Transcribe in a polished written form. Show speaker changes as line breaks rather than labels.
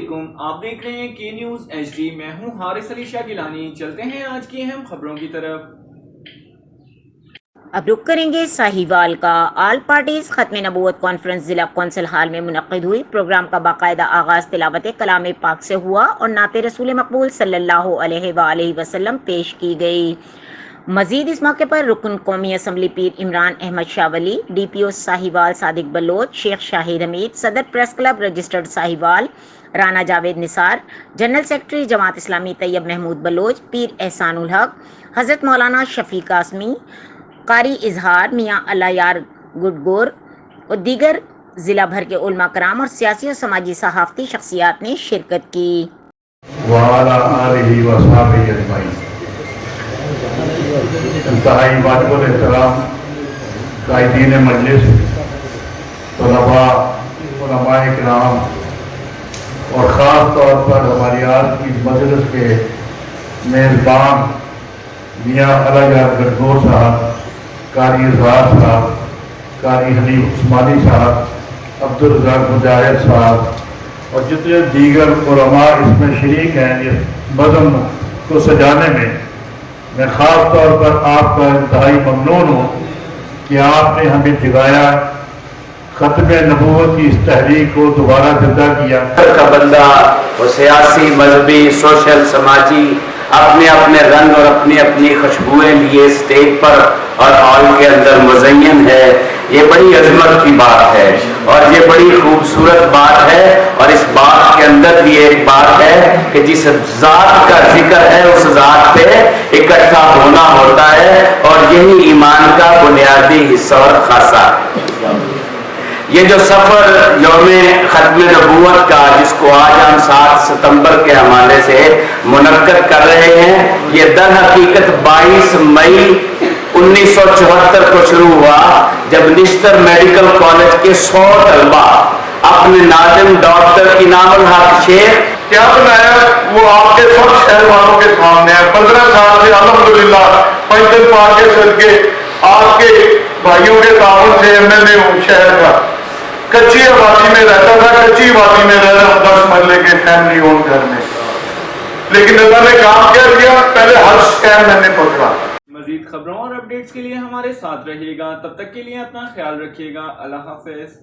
علیکم، آپ دیکھ رہے ہیں کے نیوز ایچ ڈی۔ میں ہوں حارث علی شاہ گیلانی۔ چلتے ہیں آج کی اہم خبروں کی طرف۔
اب رخ کریں گے ساہیوال کا۔ آل پارٹیز ختم نبوت کانفرنس ضلع کونسل ہال میں منعقد ہوئی۔ پروگرام کا باقاعدہ آغاز تلاوت کلام پاک سے ہوا اور نعت رسول مقبول صلی اللہ علیہ وآلہ وسلم پیش کی گئی۔ مزید اس موقع پر رکن قومی assembly Pir Imran Ahmed Shah Wali, D P O Sahiwal Sadiq Baloch, Sheikh Shahid Hameed, صدر press club registered Sahiwal Rana Javed Nisar, general secretary Jamaat Islami طیب محمود بلوچ، پیر احسان الحق، حضرت مولانا شفیع قاسمی، قاری اظہار میاں اللہ یار گڈگور اور دیگر ضلع بھر کے علماء کرام اور سیاسی اور سماجی صحافتی شخصیات نے شرکت کی۔
وعلى آلہ وصحبہ اجمعین۔ انتہائی واجب الاحترام قائدین مجلس، طلباء، علماء کرام اور خاص طور پر ہماری آج کی مجلس کے میزبان میاں اللہ یار گڈگور صاحب، قاری اظہار صاحب، قاری حنیف عثمانی صاحب، عبدالرزاق مجاہد صاحب اور جتنے دیگر علماء اس میں شریک ہیں اس بزم کو سجانے میں خاص طور پر آپ کا انتہائی ممنون ہوں کہ آپ نے ہمیں جگایا، ختم نبوت کی اس تحریک کو دوبارہ زندہ کیا۔
کا بندہ وہ سیاسی، مذہبی، سوشل، سماجی اپنے اپنے رنگ اور اپنی اپنی خوشبوئیں لیے اسٹیج پر اور ہال کے اندر مزین ہے، یہ بڑی عظمت کی بات ہے اور یہ بڑی خوبصورت بات ہے۔ اور اس بات کے اندر بھی ایک بات ہے کہ جس ذات کا ذکر ہے اس ذات پہ اکٹھا ہونا ہوتا ہے اور یہی ایمان کا بنیادی حصہ اور خاصہ ہے۔ یہ جو سفر یوم ختم نبوت کا جس کو آج ہم 7 ستمبر کے حوالے سے منعقد کر رہے ہیں، یہ در حقیقت 22 مئی 1974 کو شروع ہوا جب نشتر میڈیکل کالج کے 100 طلبہ اپنے ناظم ڈاکٹر انعام الحق شیخ
کیا بنایا وہ آپ کے سب شہر والوں کے سامنے ہے۔ 15 سال سے الحمدللہ پنجن پاک کے صدقے آپ کے بھائیوں کے تعاون سے ایم ایل اے شہر کا کچی آبادی میں رہتا تھا، کچی آبادی میں رہ رہا 10 مرلے کے فیملی اون گھر میں، لیکن اللہ نے کام کیا کیا، پہلے ہر اسکیم میں نے پکڑا۔
مزید خبروں اور اپڈیٹس کے لیے ہمارے ساتھ رہیے گا، تب تک کے لیے اپنا خیال رکھیے گا۔ اللہ حافظ۔